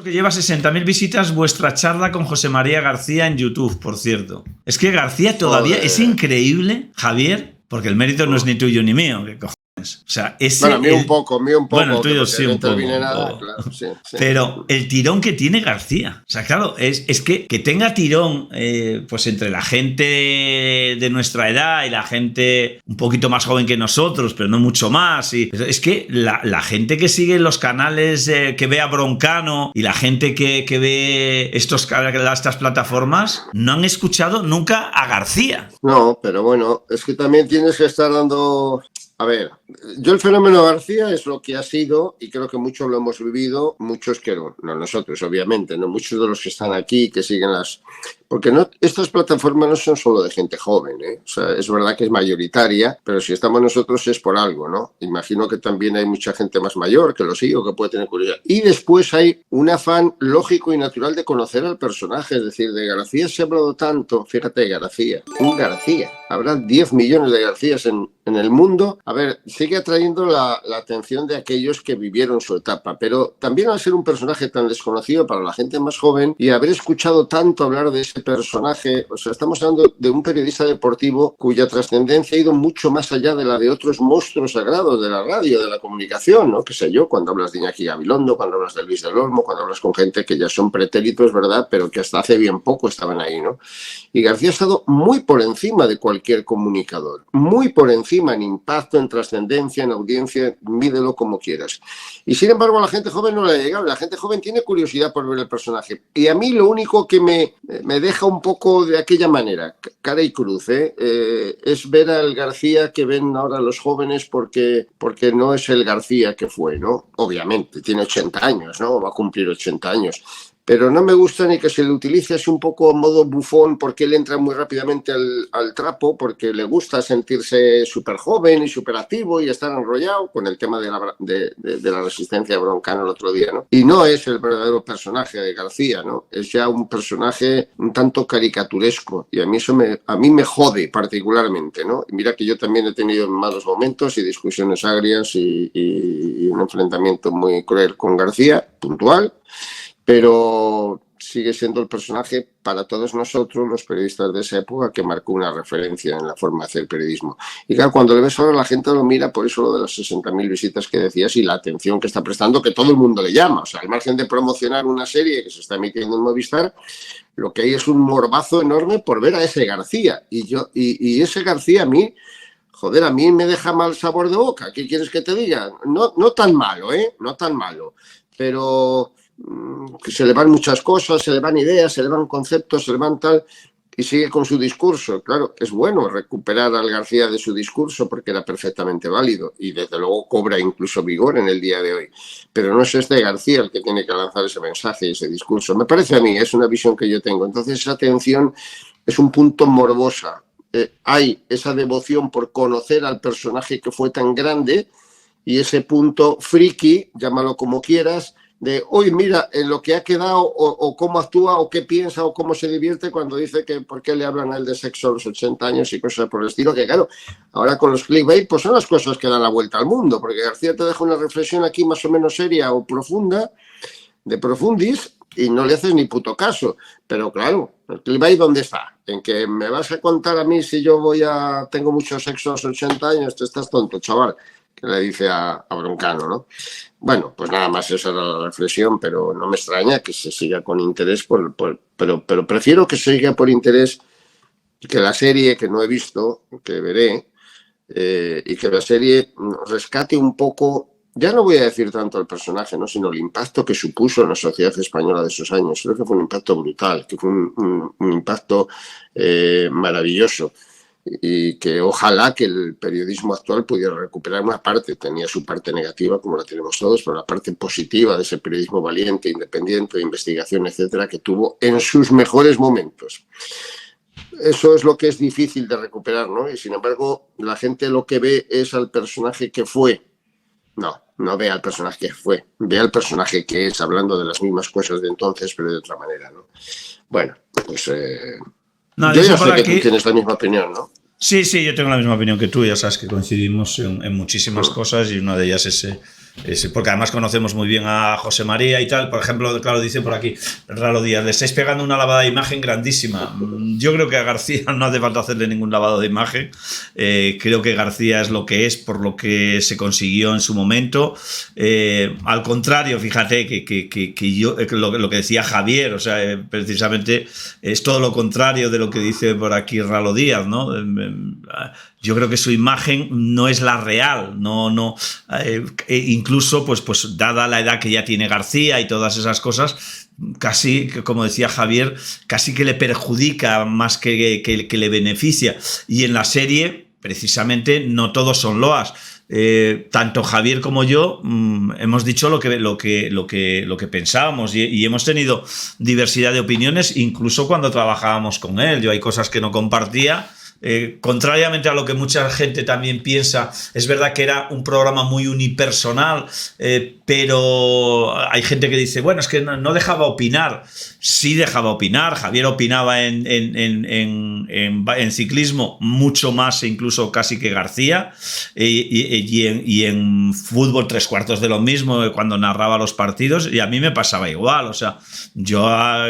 Que lleva 60.000 visitas vuestra charla con José María García en YouTube, por cierto. Es que García todavía es increíble, Javier, porque el mérito no es ni tuyo ni mío, ¿qué cojones? O sea, ese... Bueno, mío un poco. Bueno, el tuyo sí, un poco. Nada, claro, sí. Pero el tirón que tiene García. O sea, claro, es que tenga tirón pues entre la gente de nuestra edad y la gente un poquito más joven que nosotros, pero no mucho más. Y es que la gente que sigue los canales, que ve a Broncano y la gente que ve estas plataformas, no han escuchado nunca a García. No, pero bueno, es que también tienes que estar dando... A ver, yo el fenómeno García es lo que ha sido, y creo que muchos lo hemos vivido, muchos que no nosotros, obviamente, no muchos de los que están aquí, que siguen las... Porque no, estas plataformas no son solo de gente joven, ¿eh? O sea, es verdad que es mayoritaria, pero si estamos nosotros es por algo, ¿no? Imagino que también hay mucha gente más mayor que lo sigue o que puede tener curiosidad. Y después hay un afán lógico y natural de conocer al personaje, es decir, de García se ha hablado tanto, fíjate, García, un García, habrá 10 millones de Garcías en el mundo. A ver, sigue atrayendo la atención de aquellos que vivieron su etapa, pero también al ser un personaje tan desconocido para la gente más joven y haber escuchado tanto hablar de ese personaje, o sea, estamos hablando de un periodista deportivo cuya trascendencia ha ido mucho más allá de la de otros monstruos sagrados de la radio, de la comunicación, ¿no? Qué sé yo, cuando hablas de Iñaki Gabilondo, cuando hablas de Luis del Olmo, cuando hablas con gente que ya son pretélitos, ¿verdad? Pero que hasta hace bien poco estaban ahí, ¿no? Y García ha estado muy por encima de cualquier comunicador, muy por encima en impacto, en trascendencia, en audiencia, mídelo como quieras. Y sin embargo a la gente joven no le ha llegado, la gente joven tiene curiosidad por ver el personaje. Y a mí lo único que me deja un poco de aquella manera, cara y cruz, es ver al García que ven ahora los jóvenes porque no es el García que fue, ¿no? Obviamente, tiene 80 años, ¿no? Va a cumplir 80 años. Pero no me gusta ni que se le utilice así un poco a modo bufón porque él entra muy rápidamente al trapo, porque le gusta sentirse súper joven y súper activo y estar enrollado con el tema de la resistencia de Broncano el otro día, ¿no? Y no es el verdadero personaje de García, ¿no? Es ya un personaje un tanto caricaturesco y a mí eso me jode particularmente, ¿no? Y mira que yo también he tenido malos momentos y discusiones agrias y un enfrentamiento muy cruel con García, puntual, pero sigue siendo el personaje para todos nosotros, los periodistas de esa época, que marcó una referencia en la forma de hacer periodismo. Y claro, cuando le ves ahora, la gente lo mira por eso lo de las 60.000 visitas que decías y la atención que está prestando, que todo el mundo le llama. O sea, al margen de promocionar una serie que se está emitiendo en Movistar, lo que hay es un morbazo enorme por ver a ese García. Y ese García a mí... Joder, a mí me deja mal sabor de boca. ¿Qué quieres que te diga? No tan malo, ¿eh? No tan malo. Pero que se le van muchas cosas, se le van ideas, se le van conceptos, se le van tal, y sigue con su discurso. Claro, es bueno recuperar al García de su discurso porque era perfectamente válido y desde luego cobra incluso vigor en el día de hoy. Pero no es este García el que tiene que lanzar ese mensaje y ese discurso. Me parece a mí, es una visión que yo tengo. Entonces esa atención es un punto morbosa. Hay esa devoción por conocer al personaje que fue tan grande y ese punto friki, llámalo como quieras, de hoy mira en lo que ha quedado o cómo actúa o qué piensa o cómo se divierte cuando dice que por qué le hablan a él de sexo a los 80 años y cosas por el estilo, que claro, ahora con los clickbait pues son las cosas que dan la vuelta al mundo, porque García te deja una reflexión aquí más o menos seria o profunda, de profundis, y no le haces ni puto caso. Pero claro, el clickbait ¿dónde está? En que me vas a contar a mí si yo tengo mucho sexo a los 80 años, te estás tonto, chaval, que le dice a Broncano, ¿no? Bueno, pues nada más esa era la reflexión, pero no me extraña que se siga con interés, pero prefiero que se siga por interés que la serie que no he visto, que veré, y que la serie rescate un poco, ya no voy a decir tanto el personaje, ¿no?, sino el impacto que supuso en la sociedad española de esos años. Creo que fue un impacto brutal, que fue un impacto maravilloso. Y que ojalá que el periodismo actual pudiera recuperar una parte. Tenía su parte negativa, como la tenemos todos, pero la parte positiva de ese periodismo valiente, independiente, de investigación, etcétera, que tuvo en sus mejores momentos. Eso es lo que es difícil de recuperar, ¿no? Y sin embargo, la gente lo que ve es al personaje que fue. No ve al personaje que fue, ve al personaje que es, hablando de las mismas cosas de entonces, pero de otra manera, ¿no? Bueno, pues... No, yo ya sé que tú tienes la misma opinión, ¿no? Sí, yo tengo la misma opinión que tú. Ya sabes que coincidimos en muchísimas cosas y una de ellas es Porque además conocemos muy bien a José María y tal. Por ejemplo, claro, dice por aquí Ralo Díaz, le estáis pegando una lavada de imagen grandísima. Yo creo que a García no hace falta hacerle ningún lavado de imagen. Creo que García es lo que es por lo que se consiguió en su momento. Al contrario, fíjate que yo, lo que decía Javier, o sea, precisamente es todo lo contrario de lo que dice por aquí Ralo Díaz, ¿no? Yo creo que su imagen no es la real, incluso pues dada la edad que ya tiene García y todas esas cosas, casi, como decía Javier, casi que le perjudica más que le beneficia. Y en la serie, precisamente, no todos son loas. Tanto Javier como yo hemos dicho lo que pensábamos y hemos tenido diversidad de opiniones, incluso cuando trabajábamos con él. Yo hay cosas que no compartía. Contrariamente a lo que mucha gente también piensa, es verdad que era un programa muy unipersonal, pero hay gente que dice, bueno, es que no dejaba opinar. Sí dejaba opinar. Javier opinaba en ciclismo mucho más, incluso casi que García, y en fútbol 3/4 de lo mismo cuando narraba los partidos, y a mí me pasaba igual. O sea, yo ha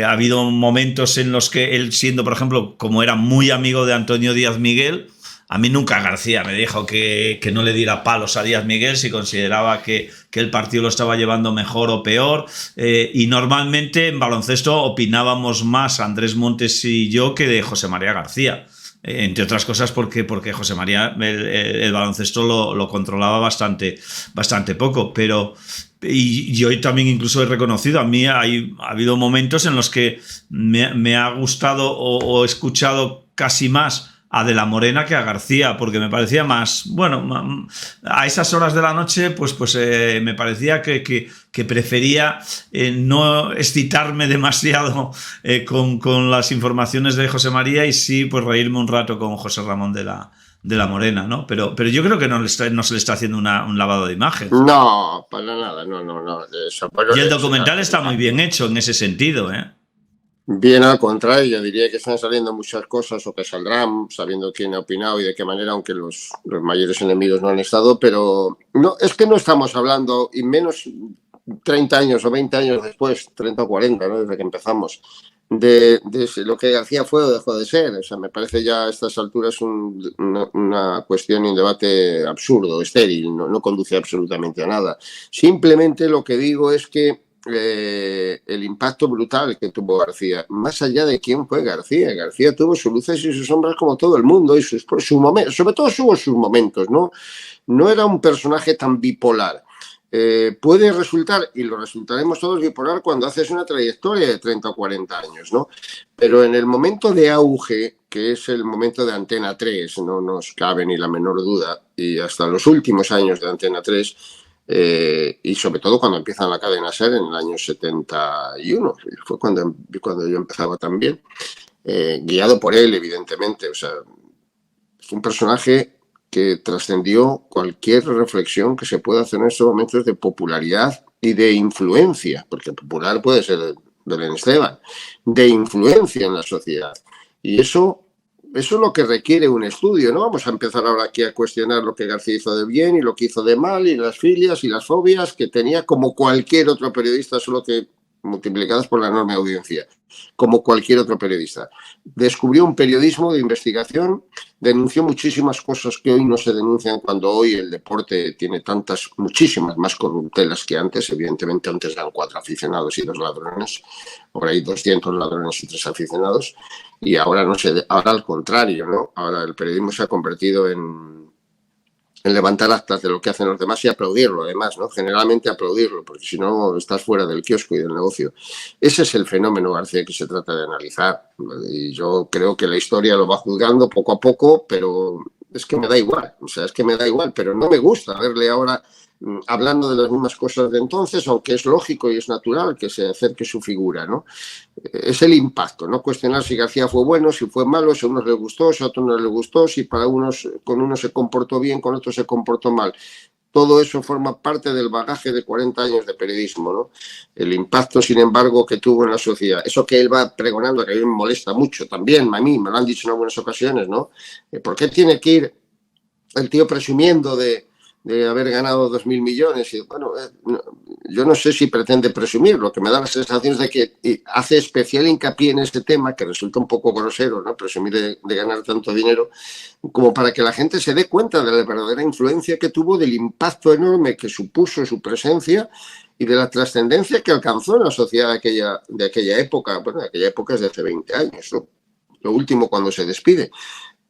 habido momentos en los que él, siendo, por ejemplo, como era muy amigo de Antonio Díaz Miguel, a mí nunca García me dijo que no le diera palos a Díaz Miguel si consideraba que el partido lo estaba llevando mejor o peor, y normalmente en baloncesto opinábamos más Andrés Montes y yo que de José María García, entre otras cosas porque José María el baloncesto lo controlaba bastante poco, pero y yo también incluso he reconocido, a mí ha habido momentos en los que me ha gustado o he escuchado casi más a De la Morena que a García, porque me parecía más, bueno, a esas horas de la noche, pues me parecía que prefería no excitarme demasiado con las informaciones de José María, y sí, pues reírme un rato con José Ramón de la Morena, ¿no? Pero yo creo que no se le está haciendo un lavado de imagen. No, para nada, no. Y el documental está muy bien hecho en ese sentido, ¿eh? Bien, al contrario, yo diría que están saliendo muchas cosas o que saldrán, sabiendo quién ha opinado y de qué manera, aunque los mayores enemigos no han estado, pero no, es que no estamos hablando, y menos 30 años o 20 años después, 30 o 40, ¿no? Desde que empezamos, de lo que García fue o dejó de ser. O sea, me parece ya a estas alturas una cuestión y un debate absurdo, estéril, no conduce absolutamente a nada. Simplemente lo que digo es que el impacto brutal que tuvo García, más allá de quién fue García tuvo sus luces y sus sombras como todo el mundo, y sus momentos, sobre todo sus momentos, no era un personaje tan bipolar. Puede resultar, y lo resultaremos todos, bipolar cuando haces una trayectoria de 30 o 40 años, ¿no? Pero en el momento de auge, que es el momento de Antena 3, no nos cabe ni la menor duda, y hasta los últimos años de Antena 3, y sobre todo cuando empieza la cadena SER en el año 71, fue cuando yo empezaba también, guiado por él, evidentemente. O sea, es un personaje que trascendió cualquier reflexión que se pueda hacer en estos momentos de popularidad y de influencia, porque popular puede ser Belén Esteban, de influencia en la sociedad. Y eso es lo que requiere un estudio. No vamos a empezar ahora aquí a cuestionar lo que García hizo de bien y lo que hizo de mal, y las filias y las fobias que tenía como cualquier otro periodista, solo que multiplicadas por la enorme audiencia, como cualquier otro periodista. Descubrió un periodismo de investigación, denunció muchísimas cosas que hoy no se denuncian, cuando hoy el deporte tiene muchísimas más corruptelas que antes. Evidentemente antes eran 4 aficionados y 2 ladrones, ahora hay 200 ladrones y 3 aficionados, y ahora ahora al contrario, ¿no? Ahora el periodismo se ha convertido en levantar actas de lo que hacen los demás y aplaudirlo, además, ¿no? Generalmente aplaudirlo, porque si no estás fuera del kiosco y del negocio. Ese es el fenómeno, García, que se trata de analizar. Y yo creo que la historia lo va juzgando poco a poco, pero es que me da igual. O sea, es que me da igual, pero no me gusta verle ahora hablando de las mismas cosas de entonces, aunque es lógico y es natural que se acerque su figura, ¿no? Es el impacto, no cuestionar si García fue bueno, si fue malo, si a unos les gustó, si a otros no les gustó, si con unos se comportó bien, con otros se comportó mal. Todo eso forma parte del bagaje de 40 años de periodismo, ¿no? El impacto, sin embargo, que tuvo en la sociedad. Eso que él va pregonando, que a mí me molesta mucho también, a mí me lo han dicho en algunas ocasiones, ¿no? ¿Por qué tiene que ir el tío presumiendo de de haber ganado 2.000 millones. Y bueno, yo no sé si pretende presumir, lo que me da la sensación es de que hace especial hincapié en este tema, que resulta un poco grosero, ¿no? Presumir de ganar tanto dinero, como para que la gente se dé cuenta de la verdadera influencia que tuvo, del impacto enorme que supuso su presencia y de la trascendencia que alcanzó en la sociedad de aquella época. Bueno, de aquella época es de hace 20 años, ¿no? Lo último cuando se despide.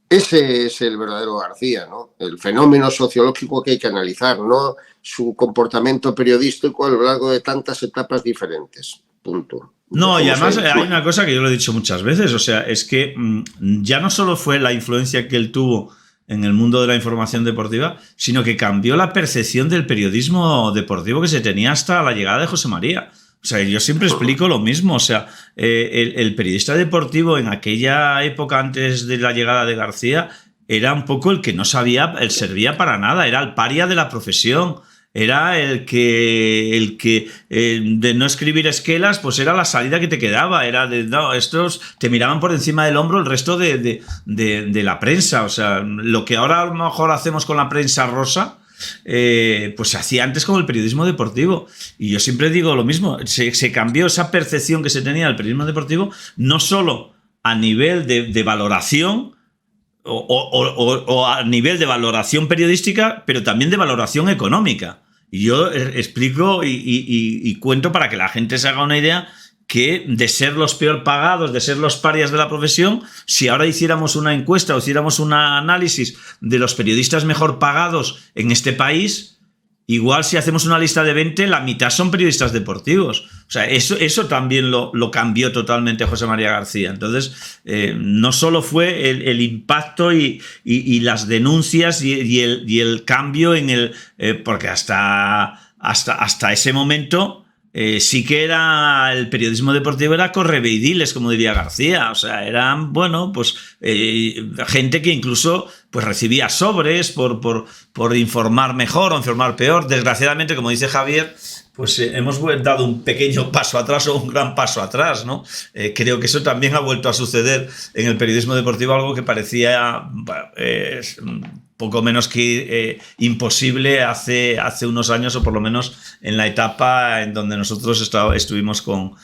Ese es el verdadero García, ¿no? El fenómeno sociológico que hay que analizar, no su comportamiento periodístico a lo largo de tantas etapas diferentes. Punto. No, y además hay una cosa que yo lo he dicho muchas veces, o sea, es que ya no solo fue la influencia que él tuvo en el mundo de la información deportiva, sino que cambió la percepción del periodismo deportivo que se tenía hasta la llegada de José María. O sea, yo siempre explico lo mismo. O sea, el periodista deportivo en aquella época antes de la llegada de García era un poco el que no sabía, él servía para nada, era el paria de la profesión. Era el que de no escribir esquelas, pues era la salida que te quedaba. Era de, no, estos te miraban por encima del hombro el resto de la prensa. O sea, lo que ahora a lo mejor hacemos con la prensa rosa, pues se hacía antes con el periodismo deportivo. Y yo siempre digo lo mismo, se cambió esa percepción que se tenía del periodismo deportivo, no solo a nivel de valoración o a nivel de valoración periodística, pero también de valoración económica. Y yo explico y cuento para que la gente se haga una idea que de ser los peor pagados, de ser los parias de la profesión, si ahora hiciéramos una encuesta o hiciéramos un análisis de los periodistas mejor pagados en este país, igual si hacemos una lista de 20, la mitad son periodistas deportivos. O sea, eso también lo cambió totalmente José María García. Entonces, no solo fue el impacto y las denuncias y el cambio en el... porque hasta ese momento... sí que era el periodismo deportivo, era correveidiles, como diría García. O sea, eran, bueno, pues gente que incluso pues recibía sobres por informar mejor o informar peor. Desgraciadamente, como dice Javier, pues hemos dado un pequeño paso atrás o un gran paso atrás, ¿no? Creo que eso también ha vuelto a suceder en el periodismo deportivo, algo que parecía poco menos que imposible hace unos años, o por lo menos en la etapa en donde nosotros estuvimos con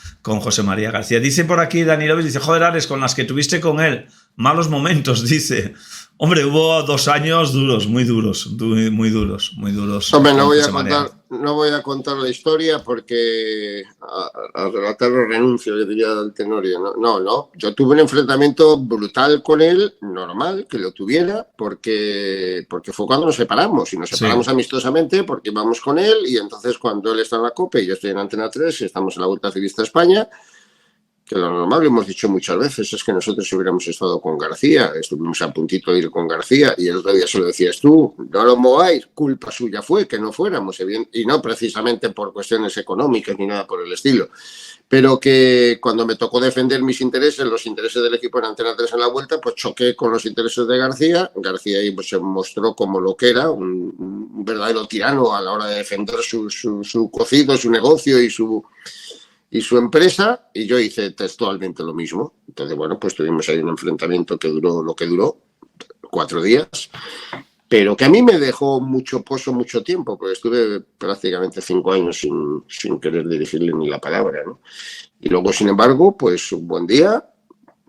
José María García. Dice por aquí Dani López, dice, joder, Ares, con las que tuviste con él, malos momentos, dice. Hombre, hubo 2 años duros, muy duros. Hombre, no voy a contar la historia porque a relatarlo renuncio, yo diría del Tenorio. No. Yo tuve un enfrentamiento brutal con él, normal que lo tuviera, porque fue cuando nos separamos. Y nos separamos amistosamente porque íbamos con él, y entonces cuando él está en la COPE y yo estoy en Antena 3 y estamos en la Vuelta Ciclista España, que lo normal, lo hemos dicho muchas veces, es que nosotros hubiéramos estado con García, estuvimos a puntito de ir con García, y el otro día se lo decías tú, no lo mováis, culpa suya fue que no fuéramos, y no precisamente por cuestiones económicas ni nada por el estilo, pero que cuando me tocó defender mis intereses, los intereses del equipo en Antena 3 en la Vuelta, pues choqué con los intereses de García. García ahí pues se mostró como lo que era, un verdadero tirano a la hora de defender su cocido, su negocio y su empresa, y yo hice textualmente lo mismo. Entonces, bueno, pues tuvimos ahí un enfrentamiento que duró lo que duró, 4 días, pero que a mí me dejó mucho pozo, mucho tiempo, porque estuve prácticamente 5 años sin querer dirigirle ni la palabra, ¿no? Y luego, sin embargo, pues un buen día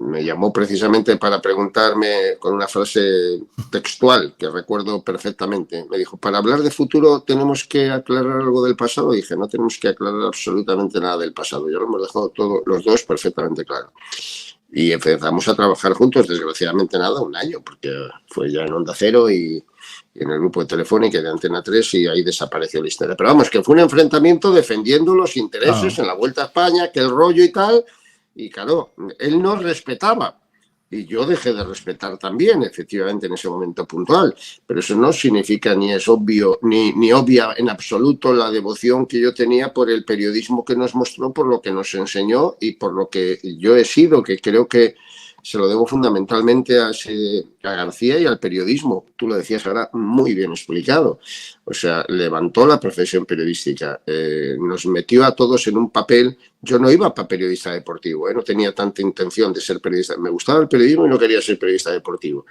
me llamó precisamente para preguntarme con una frase textual que recuerdo perfectamente. Me dijo, para hablar de futuro tenemos que aclarar algo del pasado. Y dije, no tenemos que aclarar absolutamente nada del pasado. Ya lo hemos dejado todos los dos perfectamente claro. Y empezamos a trabajar juntos, desgraciadamente nada, 1 año, porque fue ya en Onda Cero y en el grupo de Telefónica de Antena 3, y ahí desapareció la historia. Pero vamos, que fue un enfrentamiento defendiendo los intereses en la Vuelta a España, que el rollo y tal. Y claro, él nos respetaba y yo dejé de respetar también, efectivamente, en ese momento puntual. Pero eso no significa ni es obvio, ni obvia en absoluto la devoción que yo tenía por el periodismo que nos mostró, por lo que nos enseñó y por lo que yo he sido, que creo que se lo debo fundamentalmente a García y al periodismo. Tú lo decías ahora muy bien explicado. O sea, levantó la profesión periodística, nos metió a todos en un papel. Yo no iba para periodista deportivo, no tenía tanta intención de ser periodista. Me gustaba el periodismo y no quería ser periodista deportivo.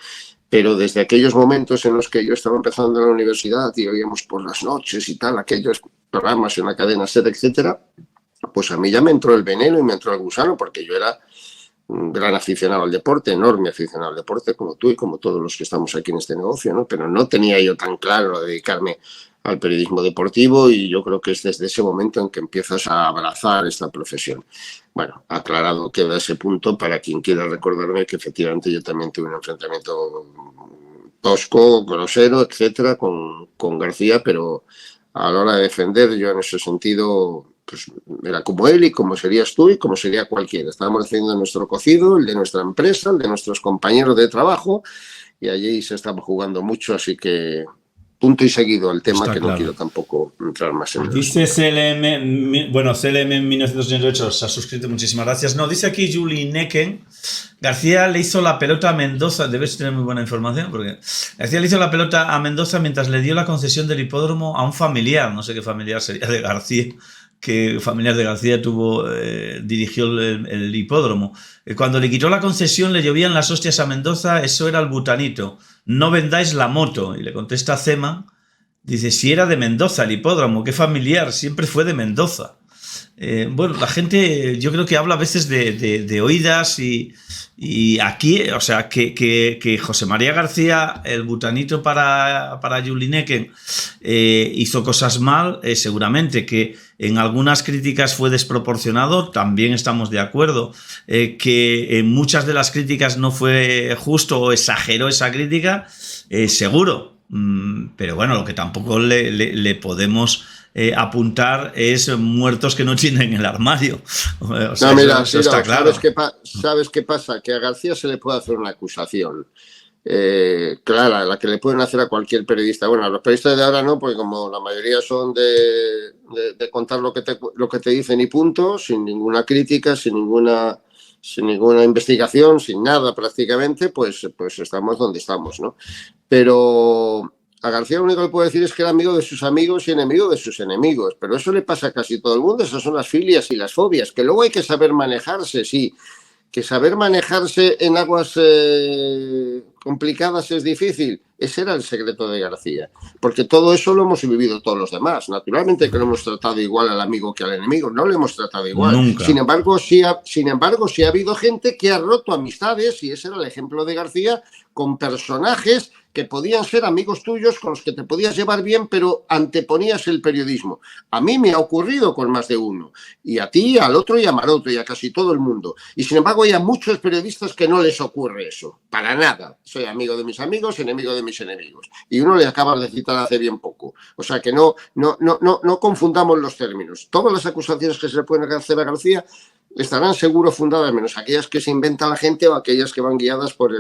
Pero desde aquellos momentos en los que yo estaba empezando en la universidad y oíamos por las noches y tal, aquellos programas en la cadena SER, etcétera, pues a mí ya me entró el veneno y me entró el gusano, porque yo era un gran aficionado al deporte, enorme aficionado al deporte, como tú y como todos los que estamos aquí en este negocio, ¿no? Pero no tenía yo tan claro dedicarme al periodismo deportivo, y yo creo que es desde ese momento en que empiezas a abrazar esta profesión. Bueno, aclarado queda ese punto para quien quiera recordarme que efectivamente yo también tuve un enfrentamiento tosco, grosero, etcétera, con García, pero a la hora de defender, yo en ese sentido, pues era como él y como serías tú y como sería cualquiera. Estábamos haciendo nuestro cocido, el de nuestra empresa, el de nuestros compañeros de trabajo, y allí se estaba jugando mucho, así que punto y seguido al tema. Está que claro. No quiero tampoco entrar más en dice CLM, bueno, CLM en 1988 se ha suscrito, muchísimas gracias. No, dice aquí Julie Necken, García le hizo la pelota a Mendoza, debes tener muy buena información, porque García le hizo la pelota a Mendoza mientras le dio la concesión del hipódromo a un familiar, no sé qué familiar sería de García, que familiar de García dirigió el hipódromo. Cuando le quitó la concesión le llovían las hostias a Mendoza, eso era el butanito, no vendáis la moto. Y le contesta Zeman, dice, si era de Mendoza el hipódromo, qué familiar, siempre fue de Mendoza. Bueno, la gente yo creo que habla a veces de oídas, y aquí, o sea, que José María García, el butanito para Julie Necken, hizo cosas mal, seguramente que en algunas críticas fue desproporcionado, también estamos de acuerdo, que en muchas de las críticas no fue justo o exageró esa crítica, seguro, pero bueno, lo que tampoco le podemos apuntar es muertos que no tienen en el armario. O sea, no, mira, eso está claro. ¿Sabes qué pasa? Que a García se le puede hacer una acusación clara, la que le pueden hacer a cualquier periodista. Bueno, a los periodistas de ahora no, porque como la mayoría son de contar lo que te dicen y punto, sin ninguna crítica, sin ninguna investigación, sin nada prácticamente, pues estamos donde estamos, ¿no? Pero a García lo único que puedo decir es que era amigo de sus amigos y enemigo de sus enemigos, pero eso le pasa a casi todo el mundo. Esas son las filias y las fobias, que luego hay que saber manejarse, sí, que saber manejarse en aguas complicadas es difícil. Ese era el secreto de García, porque todo eso lo hemos vivido todos los demás. Naturalmente que no hemos tratado igual al amigo que al enemigo, no lo hemos tratado igual. Nunca. Sin embargo, sí ha habido gente que ha roto amistades, y ese era el ejemplo de García, con personajes que podían ser amigos tuyos, con los que te podías llevar bien, pero anteponías el periodismo. A mí me ha ocurrido con más de uno, y a ti, al otro y a Maroto y a casi todo el mundo. Y sin embargo hay a muchos periodistas que no les ocurre eso, para nada. Soy amigo de mis amigos, enemigo de mis enemigos. Y uno le acabas de citar hace bien poco. O sea que no confundamos los términos. Todas las acusaciones que se le pueden hacer a García estarán seguro fundadas, menos aquellas que se inventa la gente o aquellas que van guiadas por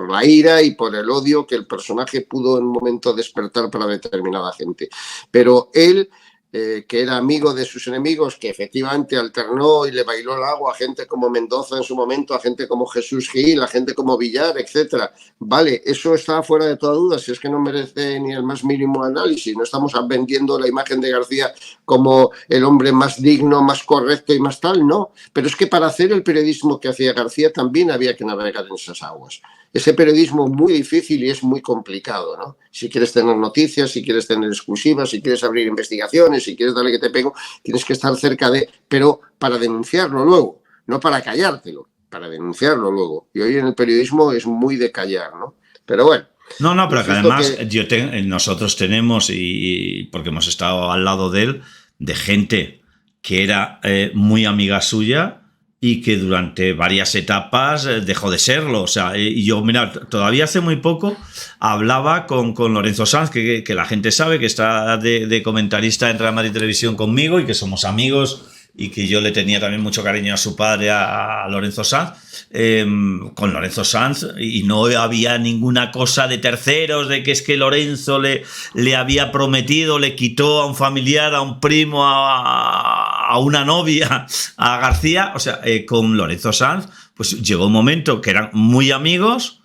la ira y por el odio que el personaje pudo en un momento despertar para determinada gente. Pero él, que era amigo de sus enemigos, que efectivamente alternó y le bailó el agua a gente como Mendoza en su momento, a gente como Jesús Gil, a gente como Villar, etcétera. Vale, eso está fuera de toda duda, si es que no merece ni el más mínimo análisis. No estamos vendiendo la imagen de García como el hombre más digno, más correcto y más tal, no. Pero es que para hacer el periodismo que hacía García también había que navegar en esas aguas. Ese periodismo es muy difícil y es muy complicado, ¿no? Si quieres tener noticias, si quieres tener exclusivas, si quieres abrir investigaciones, si quieres darle que te pego, tienes que estar cerca pero para denunciarlo luego, no para callártelo, para denunciarlo luego. Y hoy en el periodismo es muy de callar, ¿no? Pero bueno. No, pero que además nosotros tenemos, y porque hemos estado al lado de él, de gente que era muy amiga suya y que durante varias etapas dejó de serlo. O sea, y yo, mira, todavía hace muy poco hablaba con Lorenzo Sanz, que la gente sabe que está de comentarista en Real Madrid Televisión conmigo y que somos amigos, y que yo le tenía también mucho cariño a su padre, a Lorenzo Sanz, con Lorenzo Sanz, y no había ninguna cosa de terceros, de que es que Lorenzo le había prometido, le quitó a un familiar, a un primo, a una novia, a García. O sea, con Lorenzo Sanz, pues llegó un momento que eran muy amigos,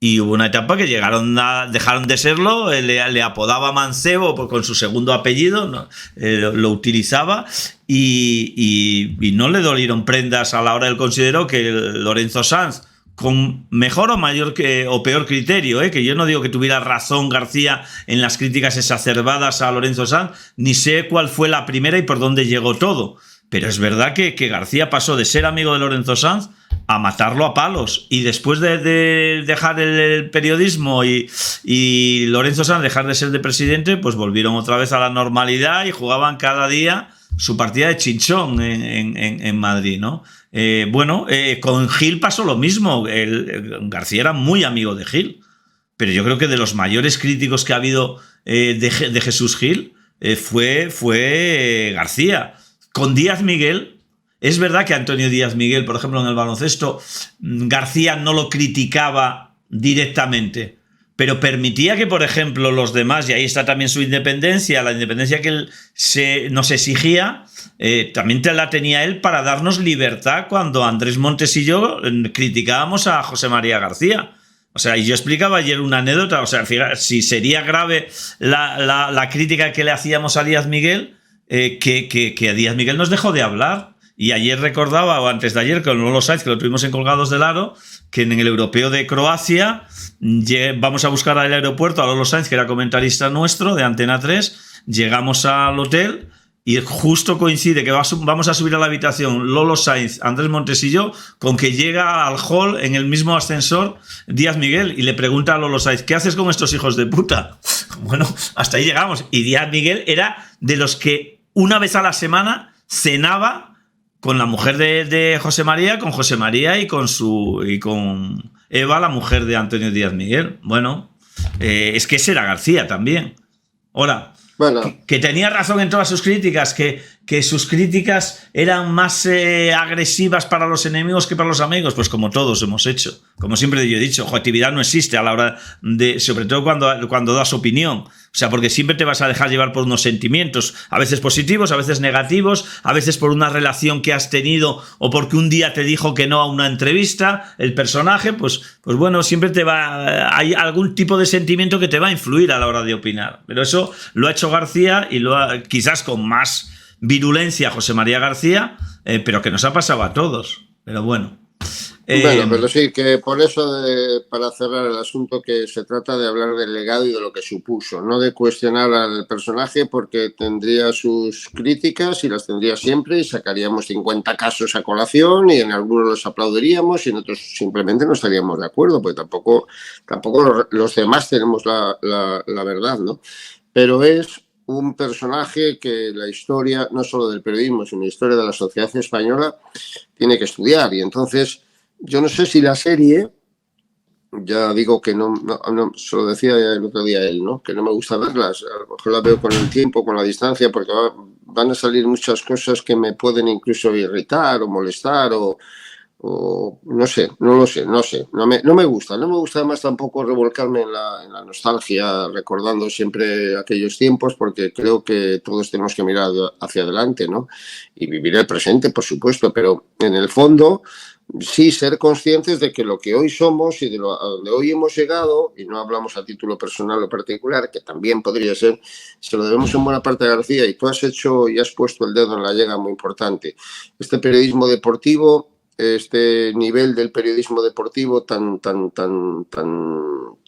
y hubo una etapa que dejaron de serlo, le apodaba Mancebo con su segundo apellido, ¿no? Lo utilizaba, y no le dolieron prendas a la hora del considero que Lorenzo Sanz, con mejor o mayor o peor criterio, que yo no digo que tuviera razón García en las críticas exacerbadas a Lorenzo Sanz, ni sé cuál fue la primera y por dónde llegó todo, pero es verdad que García pasó de ser amigo de Lorenzo Sanz a matarlo a palos, y después de dejar el periodismo y Lorenzo Sanz dejar de ser de presidente, pues volvieron otra vez a la normalidad y jugaban cada día su partida de chinchón en Madrid, ¿no? Con Gil pasó lo mismo. García era muy amigo de Gil, pero yo creo que de los mayores críticos que ha habido de Jesús Gil fue García. Con Díaz Miguel, es verdad que Antonio Díaz Miguel, por ejemplo, en el baloncesto, García no lo criticaba directamente, pero permitía que, por ejemplo, los demás, y ahí está también su independencia, la independencia que él nos exigía, también la tenía él para darnos libertad cuando Andrés Montes y yo criticábamos a José María García. O sea, y yo explicaba ayer una anécdota, o sea, fíjate, si sería grave la crítica que le hacíamos a Díaz Miguel, que a Díaz Miguel nos dejó de hablar. Y ayer recordaba, o antes de ayer, con Lolo Sainz, que lo tuvimos en Colgados del Aro, que en el Europeo de Croacia vamos a buscar al aeropuerto a Lolo Sainz, que era comentarista nuestro de Antena 3, llegamos al hotel y justo coincide que vamos a subir a la habitación Lolo Sainz, Andrés Montes y yo, con que llega al hall en el mismo ascensor Díaz Miguel y le pregunta a Lolo Sainz: ¿qué haces con estos hijos de puta? Bueno, hasta ahí llegamos. Y Díaz Miguel era de los que una vez a la semana cenaba con la mujer de José María, con José María y con Eva, la mujer de Antonio Díaz Miguel. Bueno, es que ese era García también. Ahora, bueno, que tenía razón en todas sus críticas, que sus críticas eran más agresivas para los enemigos que para los amigos, pues como todos hemos hecho. Como siempre yo he dicho, objetividad no existe a la hora de, sobre todo cuando das opinión. O sea, porque siempre te vas a dejar llevar por unos sentimientos, a veces positivos, a veces negativos, a veces por una relación que has tenido o porque un día te dijo que no a una entrevista, el personaje, pues bueno, siempre hay algún tipo de sentimiento que te va a influir a la hora de opinar. Pero eso lo ha hecho García y quizás con más virulencia José María García, pero que nos ha pasado a todos. Pero bueno. Bueno, pero sí, que por eso, para cerrar el asunto, que se trata de hablar del legado y de lo que supuso, no de cuestionar al personaje, porque tendría sus críticas y las tendría siempre, y sacaríamos 50 casos a colación y en algunos los aplaudiríamos y en otros simplemente no estaríamos de acuerdo, porque tampoco los demás tenemos la verdad, ¿no? Pero es un personaje que la historia, no solo del periodismo, sino la historia de la sociedad española, tiene que estudiar. Y entonces, yo no sé si la serie, ya digo que no se lo decía el otro día él, ¿no? Que no me gusta verlas, a lo mejor la veo con el tiempo, con la distancia, porque van a salir muchas cosas que me pueden incluso irritar o molestar o no sé, no lo sé, no sé, no me gusta además tampoco revolcarme en la nostalgia recordando siempre aquellos tiempos, porque creo que todos tenemos que mirar hacia adelante, ¿no? Y vivir el presente, por supuesto, pero en el fondo sí ser conscientes de que lo que hoy somos y a donde hoy hemos llegado, y no hablamos a título personal o particular, que también podría ser, se lo debemos en buena parte a García, y tú has hecho y has puesto el dedo en la llaga muy importante. Este periodismo deportivo, este nivel del periodismo deportivo tan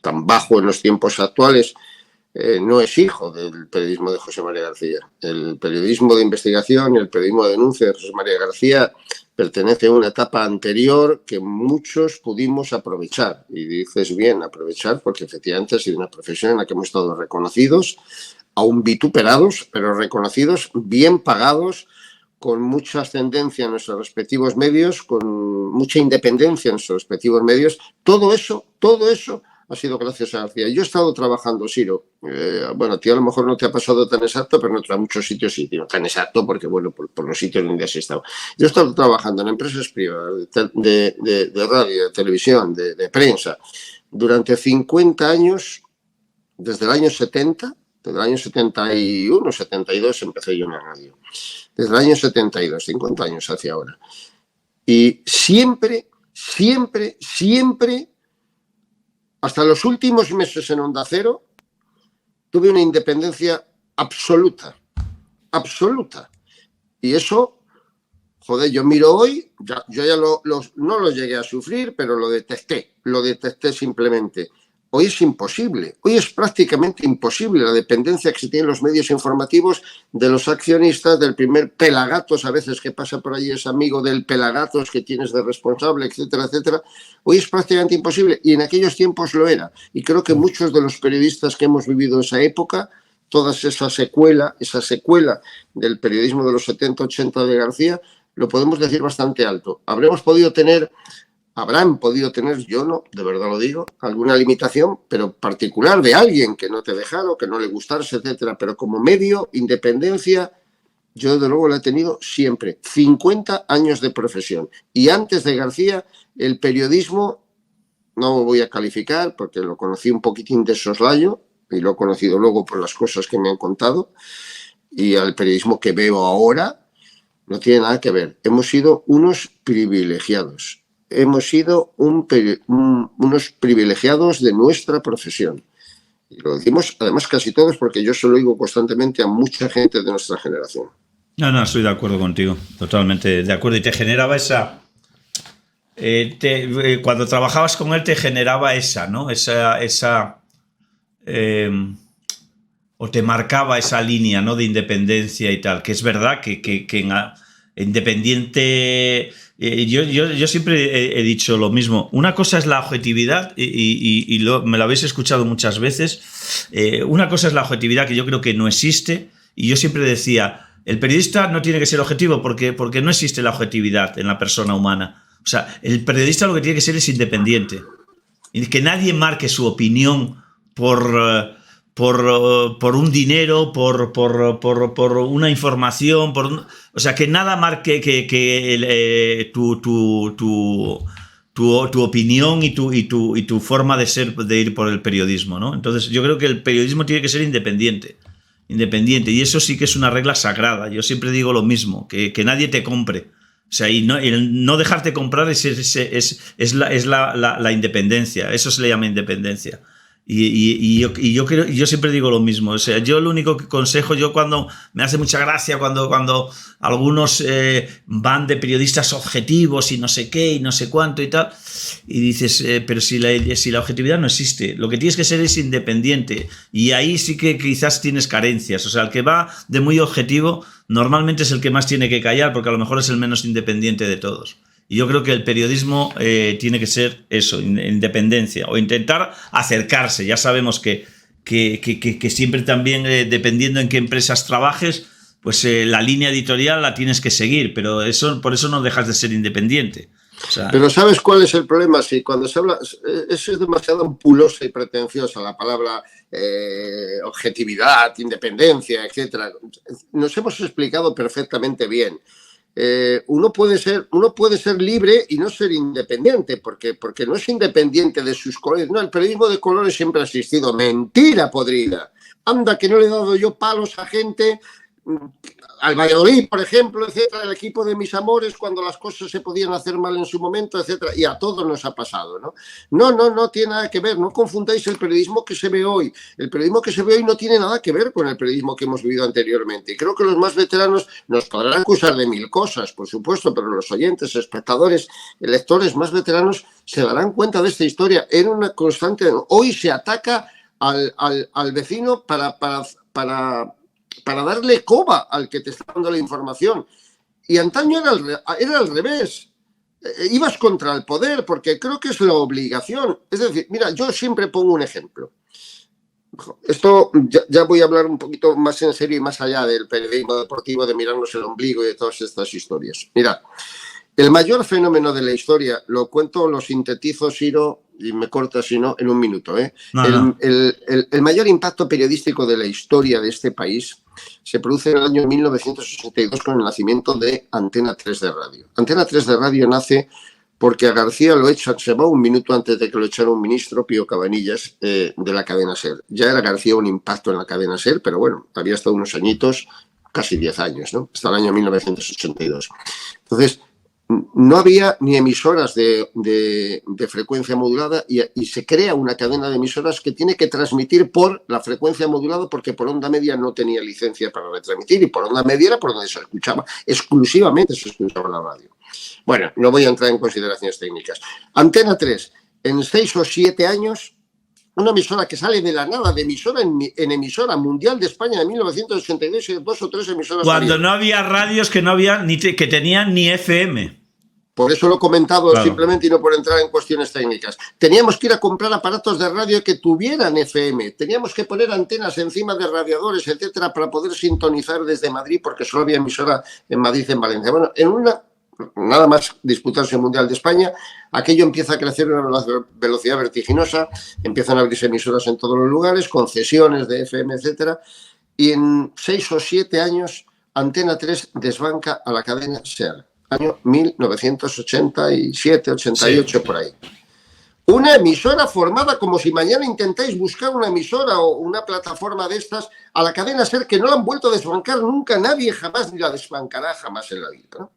bajo en los tiempos actuales, no es hijo del periodismo de José María García. El periodismo de investigación y el periodismo de denuncia de José María García pertenece a una etapa anterior que muchos pudimos aprovechar. Y dices bien, aprovechar, porque efectivamente ha sido una profesión en la que hemos estado reconocidos, aún vituperados, pero reconocidos, bien pagados, con mucha ascendencia en nuestros respectivos medios, con mucha independencia en nuestros respectivos medios. Todo eso ha sido gracias a García. Yo he estado trabajando, Siro, bueno, a ti a lo mejor no te ha pasado tan exacto, pero en otros muchos sitios sí, no tan exacto, porque bueno, por los sitios donde has estado. Yo he estado trabajando en empresas privadas de radio, de televisión, de prensa, durante 50 años, desde el año 70, desde el año 71, 72 empecé yo en la radio. Desde el año 72, 50 años hacia ahora. Y siempre, hasta los últimos meses en Onda Cero, tuve una independencia absoluta. Y eso, Joder, yo miro hoy, yo ya no lo llegué a sufrir, pero lo detesté simplemente. Hoy es imposible, hoy es prácticamente imposible la dependencia que se tiene en los medios informativos de los accionistas, del primer pelagatos a veces que pasa por allí, es amigo del pelagatos que tienes de responsable, etcétera, etcétera. Hoy es prácticamente imposible y en aquellos tiempos lo era. Y creo que muchos de los periodistas que hemos vivido esa época, toda esa secuela del periodismo de los 70, 80 de García, lo podemos decir bastante alto. Habrán podido tener, yo no, de verdad lo digo, alguna limitación, pero particular de alguien que no te dejara o que no le gustase, etcétera. Pero como medio, independencia, yo desde luego la he tenido siempre. 50 años de profesión. Y antes de García, el periodismo, no me voy a calificar porque lo conocí un poquitín de soslayo y lo he conocido luego por las cosas que me han contado. Y al periodismo que veo ahora no tiene nada que ver. Hemos sido unos privilegiados. Hemos sido unos privilegiados de nuestra profesión. Y lo decimos además casi todos porque yo se lo digo constantemente a mucha gente de nuestra generación. No, estoy de acuerdo contigo, totalmente de acuerdo. Y te generaba esa... cuando trabajabas con él te generaba esa, ¿no? O te marcaba esa línea, ¿no? De independencia y tal, que es verdad que independiente... Yo siempre he dicho lo mismo. Una cosa es la objetividad y me lo habéis escuchado muchas veces. Una cosa es la objetividad, que yo creo que no existe, y yo siempre decía, el periodista no tiene que ser objetivo porque no existe la objetividad en la persona humana. O sea, el periodista lo que tiene que ser es independiente. Y que nadie marque su opinión por un dinero, por una información, o sea, que nada marque tu opinión y tu forma de ser, de ir por el periodismo, ¿no? Entonces, yo creo que el periodismo tiene que ser independiente, y eso sí que es una regla sagrada. Yo siempre digo lo mismo, que nadie te compre. O sea, y el no dejarte comprar es la independencia. Eso se le llama independencia. Yo siempre digo lo mismo. O sea, yo el único consejo, cuando me hace mucha gracia cuando algunos van de periodistas objetivos y no sé qué y no sé cuánto y tal, y dices, pero si la objetividad no existe, lo que tienes que ser es independiente, y ahí sí que quizás tienes carencias. O sea, el que va de muy objetivo normalmente es el que más tiene que callar, porque a lo mejor es el menos independiente de todos. Y yo creo que el periodismo tiene que ser eso, independencia, o intentar acercarse. Ya sabemos que siempre también, dependiendo en qué empresas trabajes, pues la línea editorial la tienes que seguir, pero por eso no dejas de ser independiente. O sea, pero ¿sabes cuál es el problema? Si cuando se habla, eso es demasiado ampulosa y pretenciosa, la palabra objetividad, independencia, etcétera. Nos hemos explicado perfectamente bien. Uno puede ser libre y no ser independiente, porque no es independiente de sus colores. No, el periodismo de colores siempre ha existido. Mentira podrida. Anda, que no le he dado yo palos a gente, al Valladolid, por ejemplo, etcétera, el equipo de mis amores, cuando las cosas se podían hacer mal en su momento, etcétera, y a todos nos ha pasado, ¿no? No tiene nada que ver. No confundáis el periodismo que se ve hoy. El periodismo que se ve hoy no tiene nada que ver con el periodismo que hemos vivido anteriormente. Y creo que los más veteranos nos podrán acusar de mil cosas, por supuesto, pero los oyentes, espectadores, lectores más veteranos se darán cuenta de esta historia. Era una constante. Hoy se ataca al vecino para darle coba al que te está dando la información. Y antaño era al revés. Ibas contra el poder, porque creo que es la obligación. Es decir, mira, yo siempre pongo un ejemplo. Esto ya voy a hablar un poquito más en serio y más allá del periodismo deportivo, de mirarnos el ombligo y de todas estas historias. Mira, el mayor fenómeno de la historia, lo cuento, lo sintetizo, Siro, y me corta si no, en un minuto. El mayor impacto periodístico de la historia de este país se produce en el año 1982 con el nacimiento de Antena 3 de Radio. Antena 3 de Radio nace porque a García lo echan, se va un minuto antes de que lo echara un ministro, Pío Cabanillas, de la cadena SER. Ya era García un impacto en la cadena SER, pero bueno, había estado unos añitos, casi 10 años, ¿no? Hasta el año 1982. Entonces, no había ni emisoras de frecuencia modulada y se crea una cadena de emisoras que tiene que transmitir por la frecuencia modulada porque por onda media no tenía licencia para retransmitir y por onda media era por donde se escuchaba, exclusivamente se escuchaba la radio. Bueno, no voy a entrar en consideraciones técnicas. Antena 3, en 6 o 7 años, una emisora que sale de la nada, de emisora en emisora mundial de España de 1982 y 2 o 3 emisoras. Cuando no había radios que no había que tenían ni FM. Por eso lo he comentado, claro, simplemente, y no por entrar en cuestiones técnicas. Teníamos que ir a comprar aparatos de radio que tuvieran FM. Teníamos que poner antenas encima de radiadores, etcétera, para poder sintonizar desde Madrid, porque solo había emisora en Madrid, en Valencia. Bueno, en una, nada más disputarse el Mundial de España, aquello empieza a crecer a una velocidad vertiginosa, empiezan a abrirse emisoras en todos los lugares, concesiones de FM, etcétera, y en 6 o 7 años Antena 3 desbanca a la cadena SER. Año 1987, 88, sí, por ahí. Una emisora formada, como si mañana intentáis buscar una emisora o una plataforma de estas, a la cadena SER, que no la han vuelto a desbancar nunca nadie, jamás, ni la desbancará jamás en la vida, ¿no?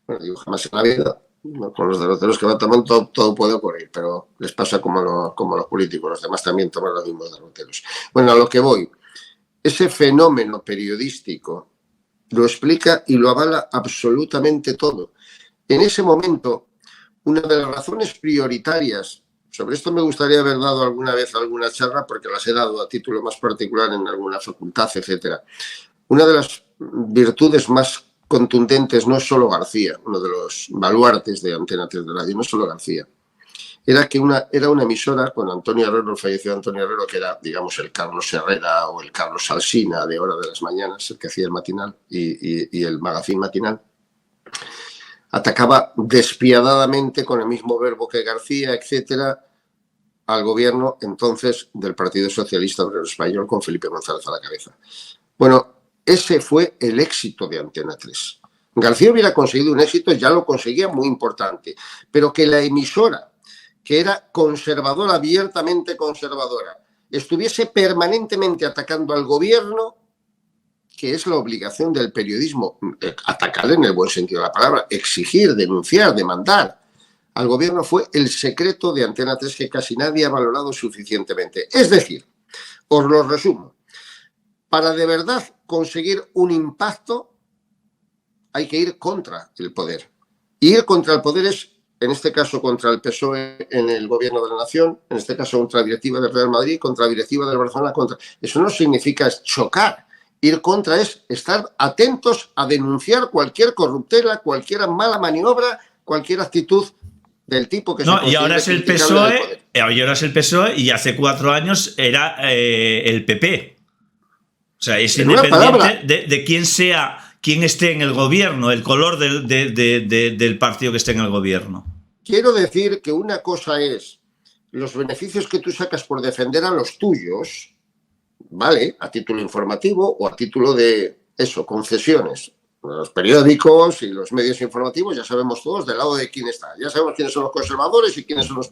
Bueno, digo jamás en la vida, ¿no? Con los derroteros que van tomando todo puede ocurrir, pero les pasa como los políticos, los demás también toman los mismos derroteros. Bueno, a lo que voy, ese fenómeno periodístico lo explica y lo avala absolutamente todo. En ese momento, una de las razones prioritarias, sobre esto me gustaría haber dado alguna vez alguna charla, porque las he dado a título más particular en alguna facultad, etcétera. Una de las virtudes más contundentes no es solo García, uno de los baluartes de Antena 3 de radio, no es solo García. Era que era una emisora con Antonio Herrero, falleció Antonio Herrero, que era, digamos, el Carlos Herrera o el Carlos Alsina de Hora de las Mañanas, el que hacía el matinal y el magazín matinal. Atacaba despiadadamente, con el mismo verbo que García, etcétera, al gobierno entonces del Partido Socialista Obrero Español, con Felipe González a la cabeza. Bueno, ese fue el éxito de Antena 3. García hubiera conseguido un éxito, ya lo conseguía, muy importante, pero que la emisora, que era conservadora, abiertamente conservadora, estuviese permanentemente atacando al gobierno, que es la obligación del periodismo, atacar en el buen sentido de la palabra, exigir, denunciar, demandar al gobierno, fue el secreto de Antena 3 que casi nadie ha valorado suficientemente. Es decir, os lo resumo, para de verdad conseguir un impacto hay que ir contra el poder. Y ir contra el poder es, en este caso, contra el PSOE en el gobierno de la nación, en este caso contra la directiva del Real Madrid, contra la directiva del Barcelona, Eso no significa chocar. Ir contra es estar atentos a denunciar cualquier corruptela, cualquier mala maniobra, cualquier actitud del tipo que no, y ahora es el PSOE, y hace 4 años era el PP. O sea, es independiente de quién sea, quién esté en el gobierno, el color del partido que esté en el gobierno. Quiero decir que una cosa es los beneficios que tú sacas por defender a los tuyos, ¿vale? A título informativo o a título de eso, concesiones. Los periódicos y los medios informativos ya sabemos todos del lado de quién está. Ya sabemos quiénes son los conservadores y quiénes son los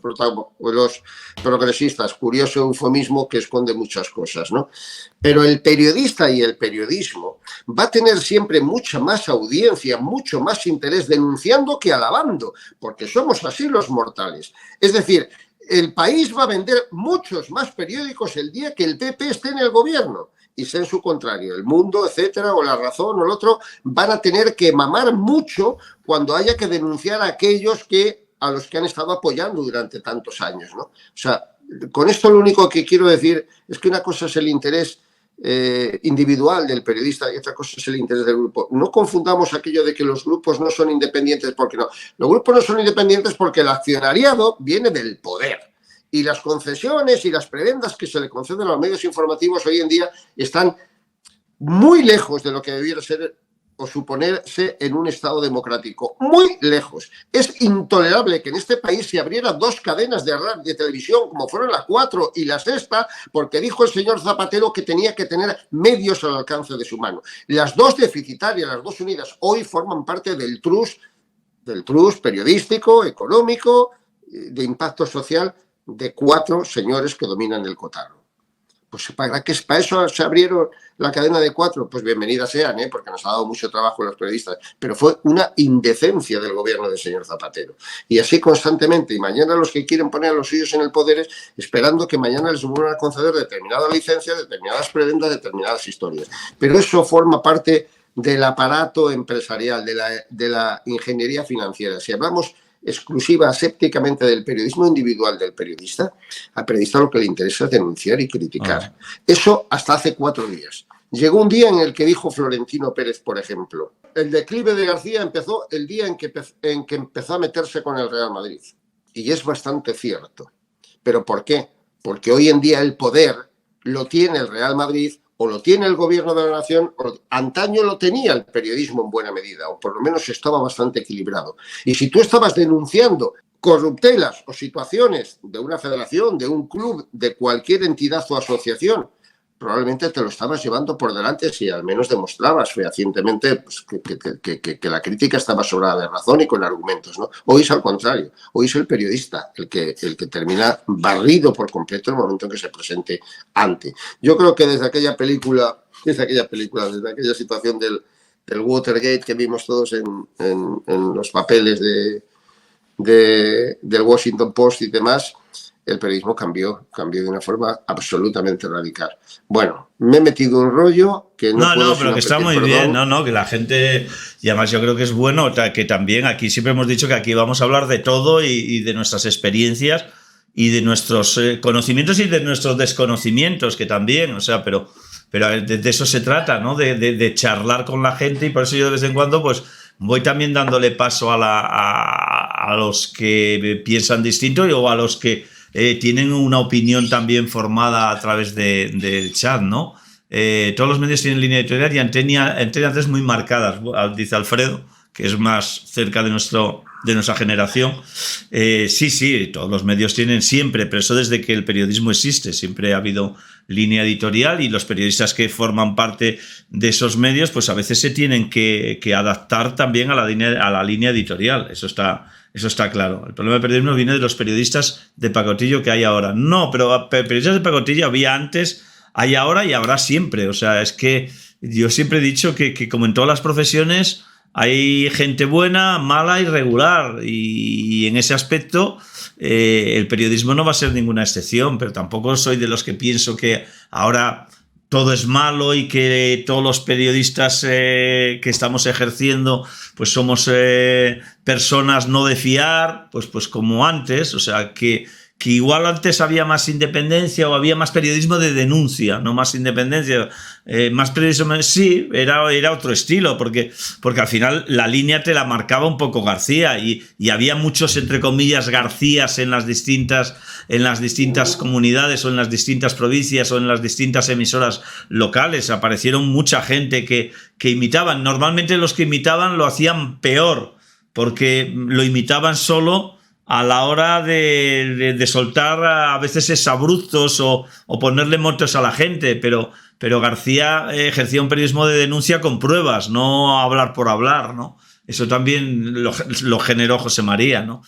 progresistas. Curioso eufemismo que esconde muchas cosas, ¿no? Pero el periodista y el periodismo va a tener siempre mucha más audiencia, mucho más interés denunciando que alabando, porque somos así los mortales. Es decir, el país va a vender muchos más periódicos el día que el PP esté en el gobierno. Y sea en su contrario, El Mundo, etcétera, o La Razón o el otro, van a tener que mamar mucho cuando haya que denunciar a aquellos a los que han estado apoyando durante tantos años, ¿no? O sea, con esto lo único que quiero decir es que una cosa es el interés individual del periodista y otra cosa es el interés del grupo. No confundamos aquello de que los grupos no son independientes, porque no. Los grupos no son independientes porque el accionariado viene del poder. Y las concesiones y las prebendas que se le conceden a los medios informativos hoy en día están muy lejos de lo que debiera ser o suponerse en un Estado democrático. Muy lejos. Es intolerable que en este país se abriera 2 cadenas de televisión, como fueron la 4 y la Sexta, porque dijo el señor Zapatero que tenía que tener medios al alcance de su mano. Las 2 deficitarias, las 2 unidas, hoy forman parte del trust periodístico, económico, de impacto social, de 4 señores que dominan el cotarro. Pues para eso se abrieron la cadena de 4, pues bienvenidas sean, porque nos ha dado mucho trabajo a los periodistas, pero fue una indecencia del gobierno del señor Zapatero. Y así constantemente, y mañana los que quieren poner a los suyos en el poder, esperando que mañana les vuelvan a conceder determinadas licencias, determinadas prebendas, determinadas historias. Pero eso forma parte del aparato empresarial, de la ingeniería financiera. Si hablamos exclusiva, asépticamente del periodismo individual del periodista, al periodista lo que le interesa es denunciar y criticar. Eso hasta hace 4 días. Llegó un día en el que dijo Florentino Pérez, por ejemplo, el declive de García empezó el día en que empezó a meterse con el Real Madrid. Y es bastante cierto. ¿Pero por qué? Porque hoy en día el poder lo tiene el Real Madrid, o lo tiene el gobierno de la nación, antaño lo tenía el periodismo en buena medida, o por lo menos estaba bastante equilibrado. Y si tú estabas denunciando corruptelas o situaciones de una federación, de un club, de cualquier entidad o asociación, probablemente te lo estabas llevando por delante si al menos demostrabas fehacientemente pues, que la crítica estaba sobrada de razón y con argumentos, ¿no? Hoy es al contrario, hoy es el periodista el que termina barrido por completo el momento en que se presente ante. Yo creo que desde aquella situación del Watergate que vimos todos en los papeles del Washington Post y demás, el periodismo cambió de una forma absolutamente radical. Bueno, me he metido un rollo que no puedo... No, pero que está muy bien, que la gente... Y además yo creo que es bueno que también aquí siempre hemos dicho que aquí vamos a hablar de todo y de nuestras experiencias y de nuestros conocimientos y de nuestros desconocimientos, que también, o sea, pero de eso se trata, ¿no? De charlar con la gente, y por eso yo de vez en cuando pues voy también dándole paso a los que piensan distinto o a los que tienen una opinión también formada a través del chat, ¿no? Todos los medios tienen línea editorial y Antena 3 muy marcadas, dice Alfredo, que es más cerca de nuestra generación. Sí, todos los medios tienen siempre, pero eso desde que el periodismo existe, siempre ha habido línea editorial, y los periodistas que forman parte de esos medios, pues a veces se tienen que adaptar también a la línea editorial. Eso está claro. El problema del periodismo viene de los periodistas de pacotillo que hay ahora. No, pero periodistas de pacotillo había antes, hay ahora y habrá siempre. O sea, es que yo siempre he dicho que como en todas las profesiones hay gente buena, mala y regular, y en ese aspecto el periodismo no va a ser ninguna excepción, pero tampoco soy de los que pienso que ahora todo es malo y que todos los periodistas que estamos ejerciendo pues somos personas no de fiar, pues como antes. O sea, que igual antes había más independencia o había más periodismo de denuncia, no más independencia, más periodismo, sí, era otro estilo, porque al final la línea te la marcaba un poco García, y había muchos, entre comillas, Garcías en las distintas comunidades o en las distintas provincias o en las distintas emisoras locales. Aparecieron mucha gente que imitaban. Normalmente los que imitaban lo hacían peor, porque lo imitaban solo a la hora de soltar a veces exabruptos o ponerle motos a la gente, pero García ejercía un periodismo de denuncia con pruebas, no hablar por hablar, ¿no? Eso también lo generó José María, ¿no?